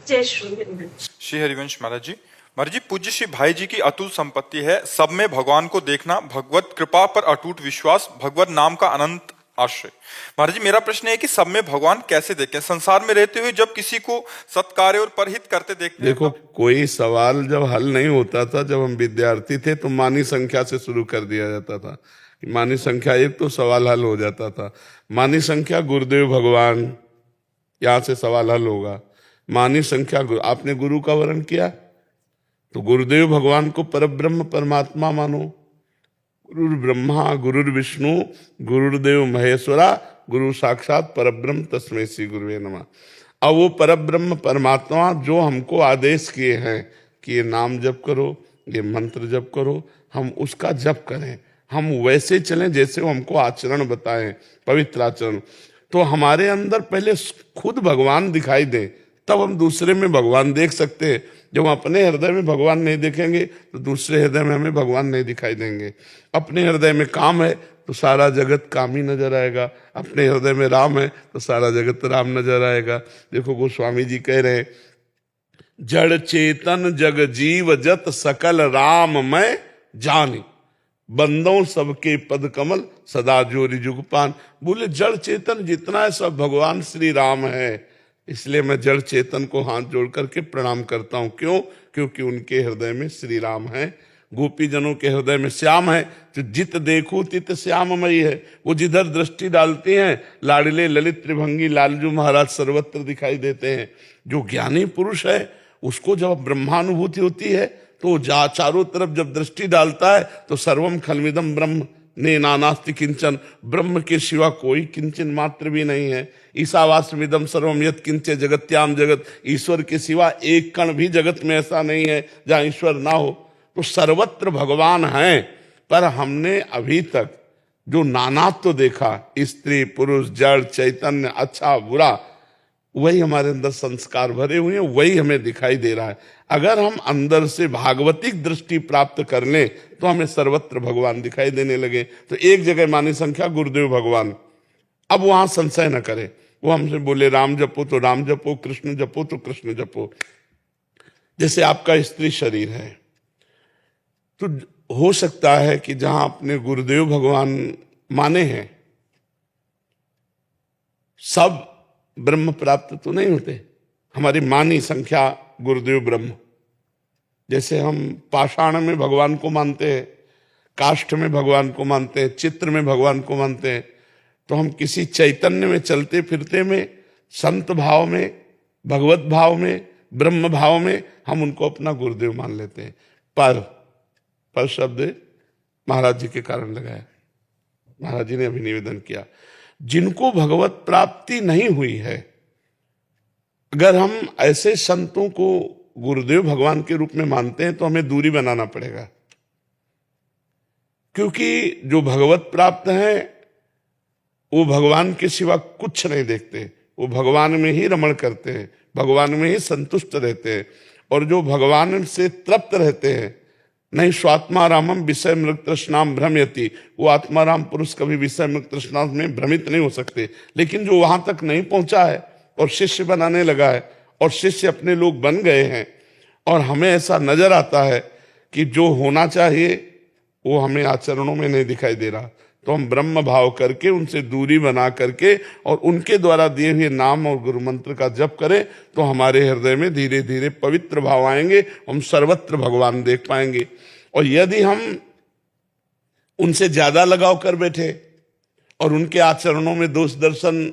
जय श्री हरिवंश। श्री हरिवंश महाराज जी पूज्य श्री भाई जी की अतुल संपत्ति है सब में भगवान को देखना, भगवत कृपा पर अटूट विश्वास, भगवत नाम का अनंत आश्रय। महाराज जी मेरा प्रश्न है कि सब में भगवान कैसे देखें? संसार में रहते हुए जब किसी को सत्कार्य और परहित करते देखते हैं। देखो, कोई सवाल जब हल नहीं होता था, जब हम विद्यार्थी थे तो मानी संख्या से शुरू कर दिया जाता था। मानी संख्या एक तो सवाल हल हो जाता था। मानी संख्या गुरुदेव भगवान, यहां से सवाल हल होगा। मानी संख्या आपने गुरु का वर्ण किया तो गुरुदेव भगवान को परब्रह्म परमात्मा मानो। गुरुर ब्रह्मा गुरुर विष्णु गुरुदेव महेश्वरा गुरु साक्षात परब्रह्म तस्मै श्री गुरुवे नमः। अब वो परब्रह्म परमात्मा जो हमको आदेश किए हैं कि ये नाम जप करो, ये मंत्र जप करो, हम उसका जप करें, हम वैसे चलें जैसे वो हमको आचरण बताएं, पवित्र आचरण। तो हमारे अंदर पहले खुद भगवान दिखाई दे, तब हम दूसरे में भगवान देख सकते हैं। जब हम अपने हृदय में भगवान नहीं देखेंगे तो दूसरे हृदय में हमें भगवान नहीं दिखाई देंगे। अपने हृदय में काम है तो सारा जगत काम ही नजर आएगा, अपने हृदय में राम है तो सारा जगत राम नजर आएगा। देखो गोस्वामी जी कह रहे हैं, जड़ चेतन जग जीव जत सकल राम मैं जानी, बंदों सबके पद कमल सदा जोरी जुगपान। बोले जड़ चेतन जितना है सब भगवान श्री राम है, इसलिए मैं जड़ चेतन को हाथ जोड़ करके प्रणाम करता हूं। क्यों? क्योंकि उनके हृदय में श्री राम है, गोपी जनों के हृदय में श्याम है। तो जित देखो तित श्याममयी है। वो जिधर दृष्टि डालती हैं लाडले ललित त्रिभंगी लालजू महाराज सर्वत्र दिखाई देते हैं। जो ज्ञानी पुरुष है उसको जब ब्रह्मानुभूति होती है तो चारों तरफ जब दृष्टि डालता है तो सर्वम खलमिदम ब्रह्म ने नानास्ति किंचन, ब्रह्म के सिवा कोई किंचन मात्र भी नहीं है। ईशावास्यमिदम सर्वम यत् किंचे जगत्याम जगत, ईश्वर के सिवा एक कण भी जगत में ऐसा नहीं है जहां ईश्वर ना हो। तो सर्वत्र भगवान है, पर हमने अभी तक जो नानात्व देखा, स्त्री पुरुष जड़ चैतन्य अच्छा बुरा, वही हमारे अंदर संस्कार भरे हुए हैं, वही हमें दिखाई दे रहा है। अगर हम अंदर से भागवतिक दृष्टि प्राप्त कर लें तो हमें सर्वत्र भगवान दिखाई देने लगे। तो एक जगह मानी संख्या गुरुदेव भगवान, अब वहां संशय न करे। वो हमसे बोले राम जपो तो राम जपो, कृष्ण जपो तो कृष्ण जपो। जैसे आपका स्त्री शरीर है तो हो सकता है कि जहां अपने गुरुदेव भगवान माने हैं सब ब्रह्म प्राप्त तो नहीं होते। हमारी मानी संख्या गुरुदेव ब्रह्म, जैसे हम पाषाण में भगवान को मानते हैं, काष्ठ में भगवान को मानते हैं, चित्र में भगवान को मानते हैं, तो हम किसी चैतन्य में चलते फिरते में, संत भाव में, भगवत भाव में, ब्रह्म भाव में हम उनको अपना गुरुदेव मान लेते हैं। पर शब्द महाराज जी के कारण लगाया। महाराज जी ने अभी निवेदन किया, जिनको भगवत प्राप्ति नहीं हुई है, अगर हम ऐसे संतों को गुरुदेव भगवान के रूप में मानते हैं तो हमें दूरी बनाना पड़ेगा। क्योंकि जो भगवत प्राप्त हैं वो भगवान के सिवा कुछ नहीं देखते, वो भगवान में ही रमण करते हैं, भगवान में ही संतुष्ट रहते हैं। और जो भगवान से तृप्त रहते हैं, नहीं स्वात्मारामम विषय मृग तृष्णाम भ्रमयति, वो आत्माराम पुरुष कभी विषय मृग तृष्णा में भ्रमित नहीं हो सकते। लेकिन जो वहां तक नहीं पहुंचा है और शिष्य बनाने लगा है और शिष्य अपने लोग बन गए हैं, और हमें ऐसा नजर आता है कि जो होना चाहिए वो हमें आचरणों में नहीं दिखाई दे रहा, तो हम ब्रह्म भाव करके उनसे दूरी बना करके और उनके द्वारा दिए हुए नाम और गुरु मंत्र का जप करें तो हमारे हृदय में धीरे धीरे पवित्र भाव आएंगे, हम सर्वत्र भगवान देख पाएंगे। और यदि हम उनसे ज्यादा लगाव कर बैठे और उनके आचरणों में दोष दर्शन,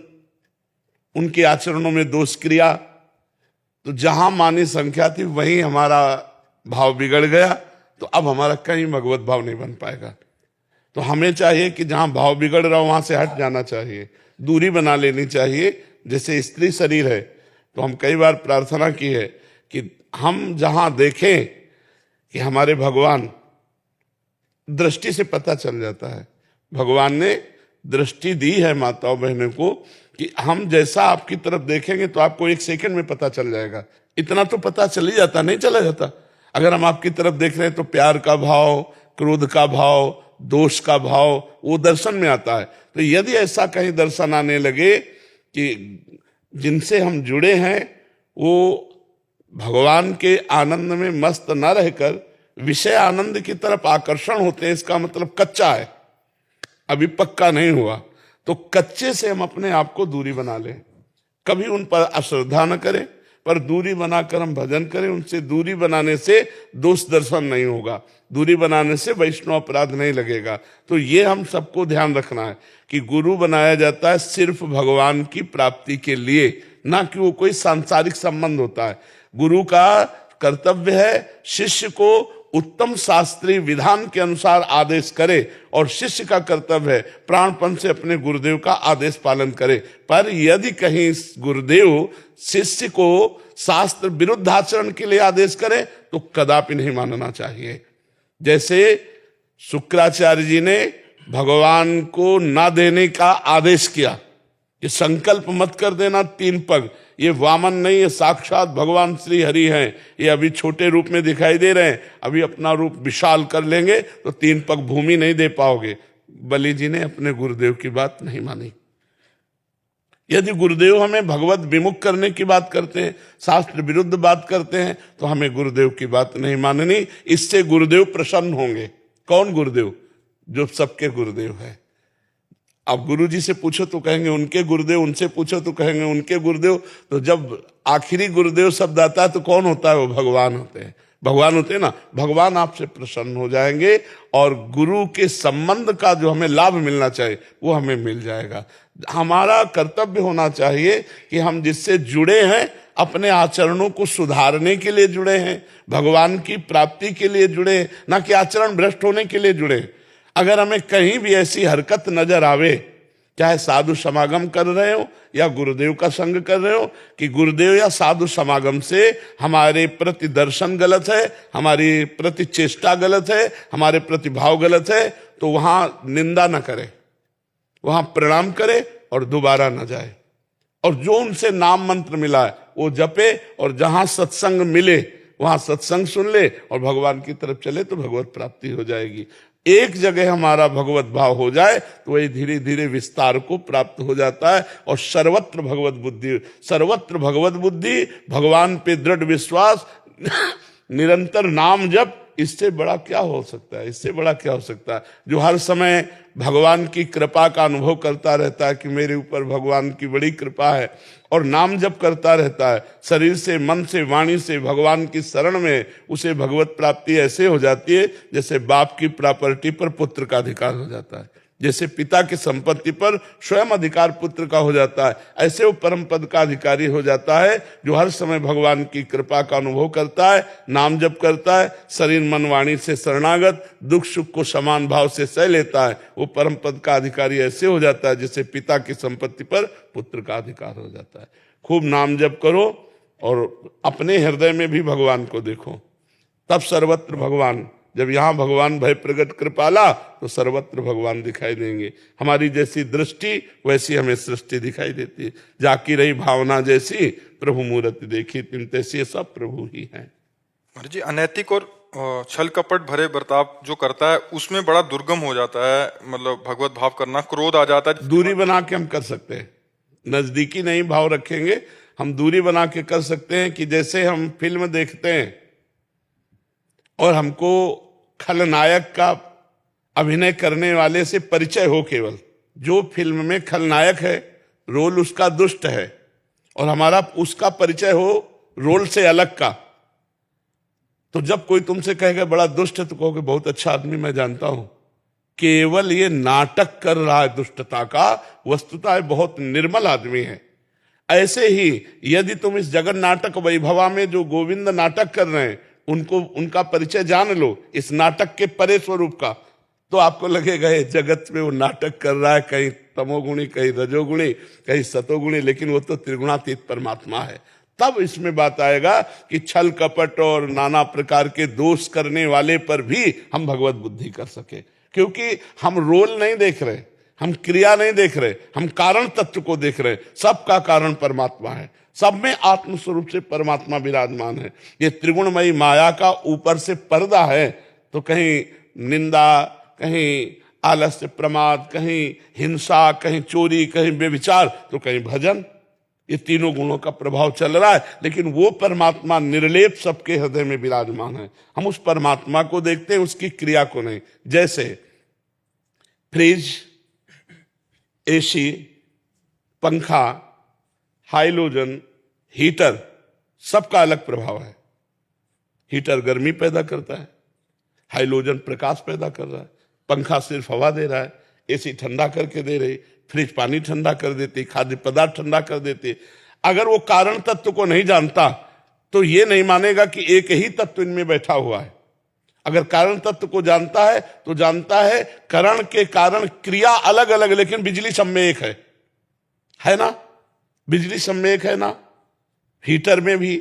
उनके आचरणों में दोष क्रिया, तो जहां मानी संख्या थी वहीं हमारा भाव बिगड़ गया, तो अब हमारा कहीं भगवत भाव नहीं बन पाएगा। तो हमें चाहिए कि जहां भाव बिगड़ रहा हो वहां से हट जाना चाहिए, दूरी बना लेनी चाहिए। जैसे स्त्री शरीर है तो हम कई बार प्रार्थना की है कि हम जहां देखें कि हमारे भगवान, दृष्टि से पता चल जाता है, भगवान ने दृष्टि दी है माताओं बहनों को कि हम जैसा आपकी तरफ देखेंगे तो आपको एक सेकंड में पता चल जाएगा। इतना तो पता चल ही जाता, नहीं चला जाता? अगर हम आपकी तरफ देख रहे हैं तो प्यार का भाव, क्रोध का भाव, दोष का भाव वो दर्शन में आता है। तो यदि ऐसा कहीं दर्शन आने लगे कि जिनसे हम जुड़े हैं वो भगवान के आनंद में मस्त न रहकर विषय आनंद की तरफ आकर्षण होते हैं, इसका मतलब कच्चा है, अभी पक्का नहीं हुआ। तो कच्चे से हम अपने आप को दूरी बना लें, कभी उन पर अश्रद्धा न करें, पर दूरी बनाकर हम भजन करें। उनसे दूरी बनाने से दोष दर्शन नहीं होगा, दूरी बनाने से वैष्णव अपराध नहीं लगेगा। तो ये हम सबको ध्यान रखना है कि गुरु बनाया जाता है सिर्फ भगवान की प्राप्ति के लिए, ना कि वो कोई सांसारिक संबंध होता है। गुरु का कर्तव्य है शिष्य को उत्तम शास्त्रीय विधान के अनुसार आदेश करे, और शिष्य का कर्तव्य है प्राणपण से अपने गुरुदेव का आदेश पालन करे। पर यदि कहीं गुरुदेव शिष्य को शास्त्र विरुद्ध आचरण के लिए आदेश करे तो कदापि नहीं मानना चाहिए। जैसे शुक्राचार्य जी ने भगवान को ना देने का आदेश किया कि संकल्प मत कर देना 3 पग, ये वामन नहीं, ये साक्षात भगवान श्री हरि हैं, ये अभी छोटे रूप में दिखाई दे रहे हैं, अभी अपना रूप विशाल कर लेंगे तो 3 पग भूमि नहीं दे पाओगे। बलि जी ने अपने गुरुदेव की बात नहीं मानी। यदि गुरुदेव हमें भगवत विमुख करने की बात करते हैं, शास्त्र विरुद्ध बात करते हैं, तो हमें गुरुदेव की बात नहीं माननी। इससे गुरुदेव प्रसन्न होंगे। कौन गुरुदेव? जो सबके गुरुदेव है। आप गुरु जी से पूछो तो कहेंगे उनके गुरुदेव, उनसे पूछो तो कहेंगे उनके गुरुदेव। तो जब आखिरी गुरुदेव शब्द आता है तो कौन होता है? वो भगवान होते हैं। भगवान होते हैं ना, भगवान आपसे प्रसन्न हो जाएंगे और गुरु के संबंध का जो हमें लाभ मिलना चाहिए वो हमें मिल जाएगा। हमारा कर्तव्य होना चाहिए कि हम जिससे जुड़े हैं अपने आचरणों को सुधारने के लिए जुड़े हैं, भगवान की प्राप्ति के लिए जुड़े हैं, ना कि आचरण भ्रष्ट होने के लिए जुड़े। अगर हमें कहीं भी ऐसी हरकत नजर आवे, चाहे साधु समागम कर रहे हो या गुरुदेव का संग कर रहे हो, कि गुरुदेव या साधु समागम से हमारे प्रति दर्शन गलत है, हमारी प्रति चेष्टा गलत है, हमारे प्रति भाव गलत है, तो वहां निंदा न करे, वहां प्रणाम करे और दोबारा न जाए। और जो उनसे नाम मंत्र मिला है वो जपे, और जहां सत्संग मिले वहां सत्संग सुन ले और भगवान की तरफ चले, तो भगवत प्राप्ति हो जाएगी। एक जगह हमारा भगवत भाव हो जाए तो वही धीरे धीरे विस्तार को प्राप्त हो जाता है। और सर्वत्र भगवत बुद्धि, सर्वत्र भगवत बुद्धि, भगवान पे दृढ़ विश्वास, निरंतर नाम जप, इससे बड़ा क्या हो सकता है? इससे बड़ा क्या हो सकता है? जो हर समय भगवान की कृपा का अनुभव करता रहता है कि मेरे ऊपर भगवान की बड़ी कृपा है, और नाम जप करता रहता है शरीर से, मन से, वाणी से भगवान की शरण में, उसे भगवत प्राप्ति ऐसे हो जाती है जैसे बाप की प्रॉपर्टी पर पुत्र का अधिकार हो जाता है, जैसे पिता की संपत्ति पर स्वयं अधिकार पुत्र का हो जाता है। ऐसे वो परम पद का अधिकारी हो जाता है जो हर समय भगवान की कृपा का अनुभव करता है, नाम जप करता है, शरीर मन वाणी से शरणागत, दुख सुख को समान भाव से सह लेता है। वो परम पद का अधिकारी ऐसे हो जाता है जैसे पिता की संपत्ति पर पुत्र का अधिकार हो जाता है। खूब नाम जप करो और अपने हृदय में भी भगवान को देखो, तब सर्वत्र भगवान। जब यहाँ भगवान भय प्रगट कृपाला तो सर्वत्र भगवान दिखाई देंगे। हमारी जैसी दृष्टि वैसी हमें सृष्टि दिखाई देती है। जाकी रही भावना जैसी प्रभु मूर्ति देखी, तिन तैसी सब प्रभु ही हैं। महाराज जी, अनैतिक और छल कपट भरे बर्ताव जो करता है उसमें बड़ा दुर्गम हो जाता है, मतलब भगवत भाव करना, क्रोध आ जाता है। दूरी बना के हम कर सकते हैं, नजदीकी नहीं भाव रखेंगे, हम दूरी बना के कर सकते हैं। कि जैसे हम फिल्म देखते हैं और हमको खलनायक का अभिनय करने वाले से परिचय हो, केवल जो फिल्म में खलनायक है रोल उसका दुष्ट है और हमारा उसका परिचय हो रोल से अलग का, तो जब कोई तुमसे कहेगा बड़ा दुष्ट है तो कहोगे बहुत अच्छा आदमी मैं जानता हूं, केवल ये नाटक कर रहा है दुष्टता का, वस्तुतः बहुत निर्मल आदमी है। ऐसे ही यदि तुम इस जगन नाटक वैभवा में जो गोविंद नाटक कर रहे हैं उनको, उनका परिचय जान लो इस नाटक के परे स्वरूप का, तो आपको लगेगा ये जगत में वो नाटक कर रहा है, कहीं तमोगुणी, कहीं रजोगुणी, कहीं सतोगुणी, लेकिन वो तो त्रिगुणातीत परमात्मा है। तब इसमें बात आएगा कि छल कपट और नाना प्रकार के दोष करने वाले पर भी हम भगवत बुद्धि कर सके, क्योंकि हम रोल नहीं देख रहे, हम क्रिया नहीं देख रहे, हम कारण तत्व को देख रहे। सबका कारण परमात्मा है, सब में आत्म स्वरूप से परमात्मा विराजमान है। ये त्रिगुणमयी माया का ऊपर से पर्दा है, तो कहीं निंदा, कहीं आलस्य प्रमाद, कहीं हिंसा, कहीं चोरी, कहीं व्यभिचार, तो कहीं भजन। ये तीनों गुणों का प्रभाव चल रहा है, लेकिन वो परमात्मा निर्लेप सबके हृदय में विराजमान है। हम उस परमात्मा को देखते हैं, उसकी क्रिया को नहीं। जैसे फ्रिज, एसी, पंखा, हाइलोजन, हीटर, सबका अलग प्रभाव है। हीटर गर्मी पैदा करता है, हाइलोजन प्रकाश पैदा कर रहा है, पंखा सिर्फ हवा दे रहा है, एसी ठंडा करके दे रही, फ्रिज पानी ठंडा कर देती, खाद्य पदार्थ ठंडा कर देती। अगर वो कारण तत्व को नहीं जानता तो ये नहीं मानेगा कि एक ही तत्व इनमें बैठा हुआ है। अगर कारण तत्व को जानता है तो जानता है करण के कारण क्रिया अलग अलग, लेकिन बिजली सब में एक है ना? बिजली सब में एक है ना? हीटर में भी,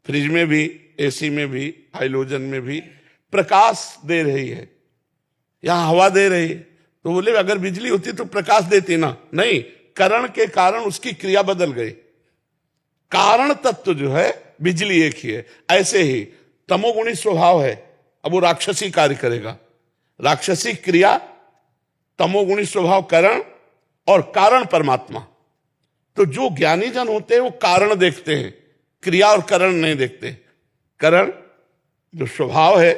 फ्रिज में भी, एसी में भी, हाइलोजन में भी प्रकाश दे रही है, यहां हवा दे रही है। तो बोले अगर बिजली होती तो प्रकाश देती ना? नहीं, करण के कारण उसकी क्रिया बदल गई। कारण तत्व जो है बिजली एक ही है। ऐसे ही तमोगुणी स्वभाव है, अब वो राक्षसी कार्य करेगा, राक्षसी क्रिया, तमोगुणी स्वभाव करण, और कारण परमात्मा। तो जो ज्ञानी जन होते हैं वो कारण देखते हैं, क्रिया और करण नहीं देखते। करण जो स्वभाव है,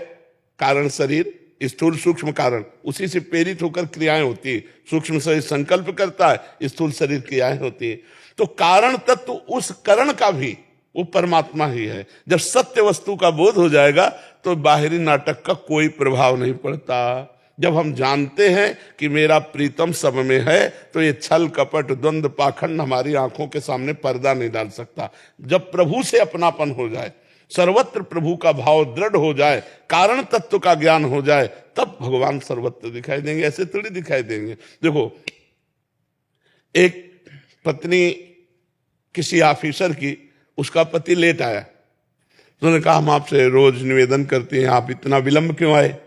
कारण शरीर, स्थूल सूक्ष्म कारण, उसी से प्रेरित होकर क्रियाएं होती है। सूक्ष्म शरीर संकल्प करता है, स्थूल शरीर क्रियाएं होती है। तो कारण तत्व उस करण का भी वो परमात्मा ही है। जब सत्य वस्तु का बोध हो जाएगा तो बाहरी नाटक का कोई प्रभाव नहीं पड़ता। जब हम जानते हैं कि मेरा प्रीतम सब में है, तो ये छल कपट द्वंद्व पाखंड हमारी आंखों के सामने पर्दा नहीं डाल सकता। जब प्रभु से अपनापन हो जाए, सर्वत्र प्रभु का भाव दृढ़ हो जाए, कारण तत्व का ज्ञान हो जाए, तब भगवान सर्वत्र दिखाई देंगे, ऐसे थोड़ी दिखाई देंगे। देखो, एक पत्नी किसी ऑफिसर की, उसका पति लेट आया, तो उन्होंने कहा हम आपसे रोज निवेदन करते हैं, आप इतना विलंब क्यों आए?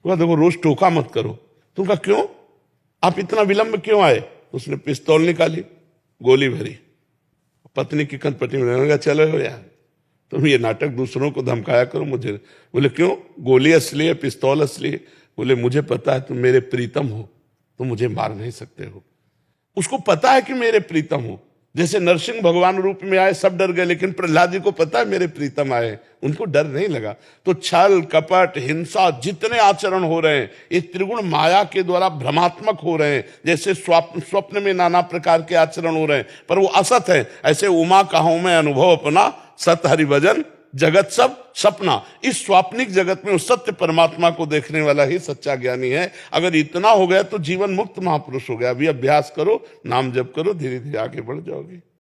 देखो रोज टोका मत करो। तुम कहा क्यों, आप इतना विलंब क्यों आए? उसने पिस्तौल निकाली, गोली भरी, पत्नी की कनपटी में। चलो यार, तुम ये नाटक दूसरों को धमकाया करो मुझे। बोले क्यों, गोली असली है, पिस्तौल असली है। बोले मुझे पता है तुम मेरे प्रीतम हो, तुम मुझे मार नहीं सकते हो। उसको पता है कि मेरे प्रीतम हो। जैसे नरसिंह भगवान रूप में आए, सब डर गए, लेकिन प्रहलाद जी को पता है मेरे प्रीतम आए, उनको डर नहीं लगा। तो छल कपट हिंसा जितने आचरण हो रहे हैं, ये त्रिगुण माया के द्वारा भ्रमात्मक हो रहे हैं। जैसे स्वप्न में नाना प्रकार के आचरण हो रहे हैं, पर वो असत है। ऐसे उमा कहूं मैं अनुभव अपना, सत हरि भजन जगत सब सपना। इस स्वाप्निक जगत में उस सत्य परमात्मा को देखने वाला ही सच्चा ज्ञानी है। अगर इतना हो गया तो जीवन मुक्त महापुरुष हो गया। अभी अभ्यास करो, नाम जप करो, धीरे धीरे आगे बढ़ जाओगे।